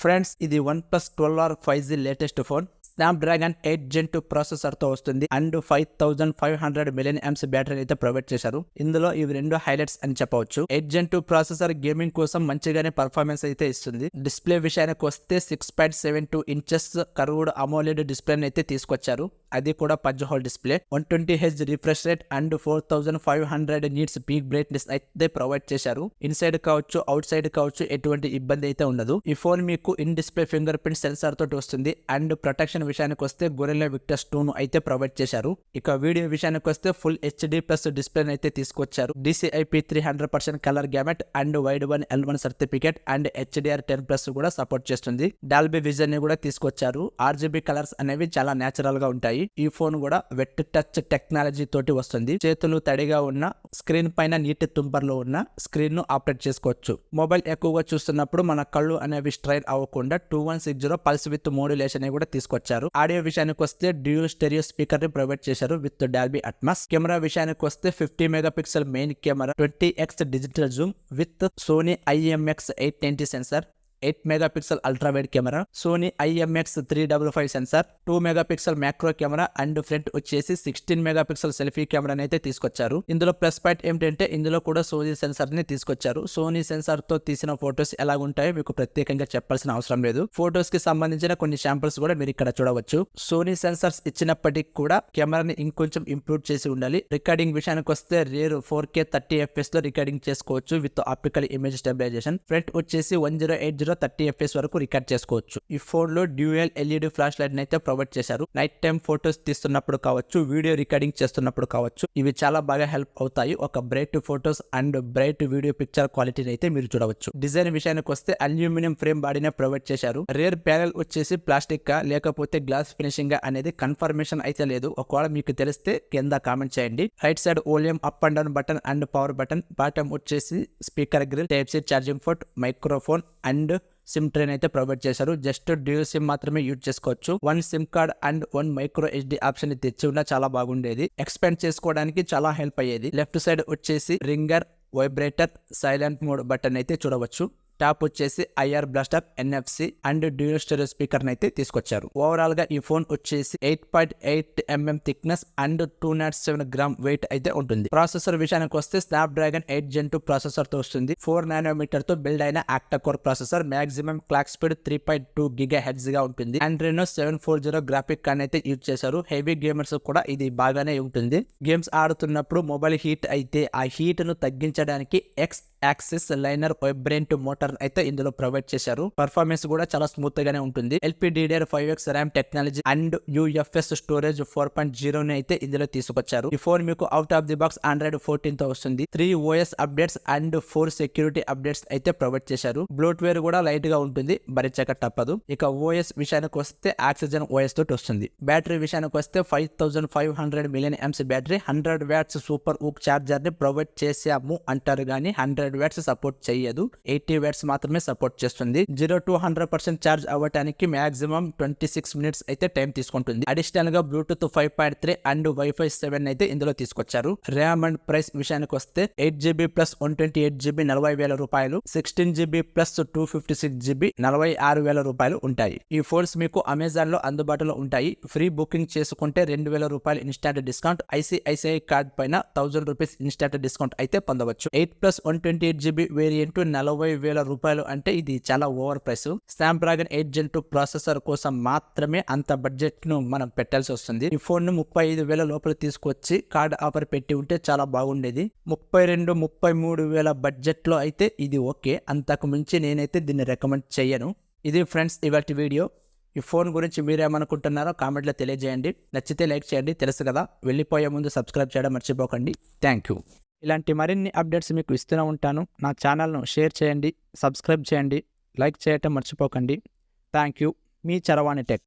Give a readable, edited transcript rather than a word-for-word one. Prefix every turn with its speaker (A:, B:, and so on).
A: Friends ఇది OnePlus 12R 5G latest phone. Snapdragon 8 Gen 2 processor తో వస్తుంది అండ్ 5500 mAh బ్యాటరీ అయితే ప్రొవైడ్ చేశారు. ఇందులో ఇవి రెండు హైలైట్స్ అని చెప్పవచ్చు. 8 Gen 2 ప్రాసెసర్ గేమింగ్ కోసం మంచిగానే పర్ఫార్మెన్స్ అయితే ఇస్తుంది. డిస్ప్లే విషయానికి వస్తే 6.72 ఇంచెస్ కర్వ్డ్ AMOLED డిస్ప్లే అయితే తీసుకొచ్చారు. అది కూడా punch whole display. 120Hz refresh rate and 4500 nits peak brightness అయితే ప్రొవైడ్ చేశారు. ఇన్సైడ్ కావచ్చు అవుట్ సైడ్ కావచ్చు ఎటువంటి ఇబ్బంది అయితే ఉండదు. ఈ ఫోన్ మీకు in display finger print censor తోటి వస్తుంది అండ్ ప్రొటెక్షన్ విషయానికి వస్తే గొరిల్లా విక్టర్స్ 2 ను అయితే ప్రొవైడ్ చేశారు. ఇక వీడియో విషయానికి వస్తే ఫుల్ HD+ డిస్ప్లే అయితే తీసుకొచ్చారు. DCI-P3 100% colour gamete and wide one L1 certificate and HDR10+ కూడా సపోర్ట్ చేస్తుంది. డాల్బీ విజన్ ని కూడా తీసుకొచ్చారు. RGB కలర్స్ అనేవి చాలా నేచురల్ గా ఉంటాయి. ఈ ఫోన్ కూడా వెట్ టచ్ టెక్నాలజీ తోటి వస్తుంది. చేతులు తడిగా ఉన్న స్క్రీన్ పైన నీటి తుంపర్లో ఉన్న స్క్రీన్ ను ఆపరేట్ చేసుకోవచ్చు. మొబైల్ ఎక్కువగా చూస్తున్నప్పుడు మన కళ్ళు అనేవి స్ట్రైన్ అవ్వకుండా 2160 పల్స్ విత్ మోడ్యులేషన్ కూడా తీసుకొచ్చారు. ఆడియో విషయానికి వస్తే డ్యూయల్ స్టెరియో స్పీకర్ ని ప్రొవైడ్ చేశారు విత్ డాల్బీ అట్మాస్. కెమెరా విషయానికి వస్తే 50 megapixel main camera, 20x digital zoom with Sony IMX890 sensor, 8 megapixel ultrawide camera, Sony IMX355 sensor, 2 megapixel macro camera and front వచ్చేసి 16 megapixel selfie camera అయితే తీసుకొచ్చారు. ఇందులో plus point ఏమిటంటే ఇందులో కూడా సోనీ సెన్సార్ ని తీసుకొచ్చారు. సోనీ సెన్సార్ తో తీసిన ఫోటోస్ ఎలా ఉంటాయో మీకు ప్రత్యేకంగా చెప్పాల్సిన అవసరం లేదు. ఫోటోస్ కి సంబంధించిన కొన్ని శాంపిల్స్ కూడా మీరు ఇక్కడ చూడవచ్చు. సోనీ సెన్సార్స్ ఇచ్చినప్పటికీ కూడా కెమెరాని ఇంకొంచెం ఇంప్రూవ్ చేసి ఉండాలి. రికార్డింగ్ విషయానికి వస్తే రేర్ 4K 30fps లో రికార్డింగ్ చేసుకోవచ్చు with optical image stabilisation. Front వచ్చేసి 1080 30fps వరకు రికార్డ్ చేసుకోవచ్చు. ఈ ఫోన్ లో డ్యూయల్ LED ఫ్లాష్ లైట్ అయితే ప్రొవైడ్ చేశారు. నైట్ టైం ఫోటోస్ తీస్తున్నప్పుడు కావచ్చు, వీడియో రికార్డింగ్ చేస్తున్నప్పుడు కావచ్చు, ఇవి చాలా బాగా హెల్ప్ అవుతాయి. ఒక bright photos and bright video picture క్వాలిటీని అయితే మీరు చూడవచ్చు. డిజైన్ విషయానికి వస్తే అల్యూమినియం ఫ్రేమ్ బాడీనే ప్రొవైడ్ చేశారు. రేర్ ప్యానెల్ వచ్చేసి ప్లాస్టిక్ గా లేకపోతే గ్లాస్ ఫినిషింగ్ గా అనేది కన్ఫర్మేషన్ అయితే లేదు. ఒకవేళ మీకు తెలిస్తే కింద కామెంట్ చేయండి. Right side volume up and down button and power button, bottom వచ్చేసి speaker grill, type C charging port, microphone and SIM tray అయితే ప్రొవైడ్ చేశారు. జస్ట్ డ్యూయల్ సిమ్ మాత్రమే యూజ్ చేసుకోవచ్చు. 1 SIM card and 1 micro SD option తెచ్చి ఉన్నా చాలా బాగుండేది. Expand చేసుకోవడానికి చాలా హెల్ప్ అయ్యేది. లెఫ్ట్ సైడ్ వచ్చేసి ringer, vibrator, silent mode button అయితే చూడవచ్చు. టాప్ వచ్చేసి IR blaster, NFC and dual stereo speaker అయితే తీసుకొచ్చారు. ఓవరాల్ గా ఈ ఫోన్ వచ్చేసి 8.8 mm thickness and 207 gram wait అయితే ఉంటుంది. ప్రాసెసర్ విషయానికి వస్తే స్నాప్డ్రాగన్ 8 Gen 2 ప్రాసెసర్ తో వస్తుంది. 4 nm తో బిల్డ్ అయిన octa core processor. Maximum clock speed 3.2 GHz గా ఉంటుంది. Adreno 740 గ్రాఫిక్ కార్డ్ అయితే యూజ్ చేశారు. హెవీ గేమర్స్ కూడా ఇది బాగానే ఉంటుంది. గేమ్స్ ఆడుతున్నప్పుడు మొబైల్ హీట్ అయితే ఆ హీట్ ను తగ్గించడానికి X-యాక్సిస్ లైనర్ వైబ్రెంట్ మోటార్ అయితే ఇందులో ప్రొవైడ్ చేశారు. పర్ఫార్మెన్స్ కూడా చాలా స్మూత్ గానే ఉంటుంది. LPDDR5X RAM technology and UFS storage 4.0 ని అయితే ఇందులో తీసుకొచ్చారు. ఈ ఫోన్ మీకు out of the box Android 14 తో వస్తుంది. 3 OS updates and 4 security updates అయితే ప్రొవైడ్ చేశారు. బ్లోట్వేర్ కూడా లైట్ గా ఉంటుంది, భరించక తప్పదు. ఇక OS విషయానికి వస్తే ఆక్సిజన్ OS తోటి వస్తుంది. బ్యాటరీ విషయానికి వస్తే 5500 mAh battery, 100 watts SUPERVOOC charger ని ప్రొవైడ్ చేసాము అంటారు గానీ 100 వాట్స్ సపోర్ట్ చేయదు. 80 వాట్స్ మాత్రమే సపోర్ట్ చేస్తుంది. 0 to 100% చార్జ్ అవ్వడానికి మాక్సిమం 26 మినిట్స్ అయితే టైం తీసుకుంటుంది. అడిషనల్ గా బ్లూటూత్ 5.3 అండ్ Wi-Fi 7 అయితే ఇందులో తీసుకొచ్చారు. ర్యామ్ అండ్ ప్రైస్ విషయానికి వస్తే 8GB ప్లస్ 128GB 40,000 రూపాయలు, 16GB ప్లస్ 256GB 46,000 రూపాయలు ఉంటాయి. ఈ ఫోన్స్ మీకు అమెజాన్ లో అందుబాటులో ఉంటాయి. ఫ్రీ బుకింగ్ చేసుకుంటే 2,000 రూపాయలు ఇన్స్టాంట్ డిస్కౌంట్, ICICI కార్డ్ పైన 1000 రూపీస్ ఇన్స్టాంట్ డిస్కౌంట్ అయితే పొందవచ్చు. 8+128GB వేరియంట్ 40,000 రూపాయలు అంటే ఇది చాలా over price. Snapdragon 8 Gen 2 processor కోసం మాత్రమే అంత బడ్జెట్ ను మనం పెట్టాల్సి వస్తుంది. ఈ ఫోన్ ను 35,000 లోపల తీసుకొచ్చి కార్డ్ ఆఫర్ పెట్టి ఉంటే చాలా బాగుండేది. 32-33,000 బడ్జెట్ లో అయితే ఇది ఓకే. అంతకు మించి నేనైతే దీన్ని రికమెండ్ చేయను. ఇది ఫ్రెండ్స్ ఇవాల్టి వీడియో. ఈ ఫోన్ గురించి మీరేమనుకుంటున్నారో కామెంట్లో తెలియజేయండి. నచ్చితే లైక్ చేయండి. తెలుసు కదా, వెళ్ళిపోయే ముందు సబ్స్క్రైబ్ చేయడం మర్చిపోకండి. Thank you. ఇలాంటి మరిన్ని అప్డేట్స్ మీకు ఇస్తూనే ఉంటాను. నా ఛానల్ను షేర్ చేయండి, సబ్స్క్రైబ్ చేయండి, లైక్ చేయటం మర్చిపోకండి. Thank you. మీ చరవాణి టెక్.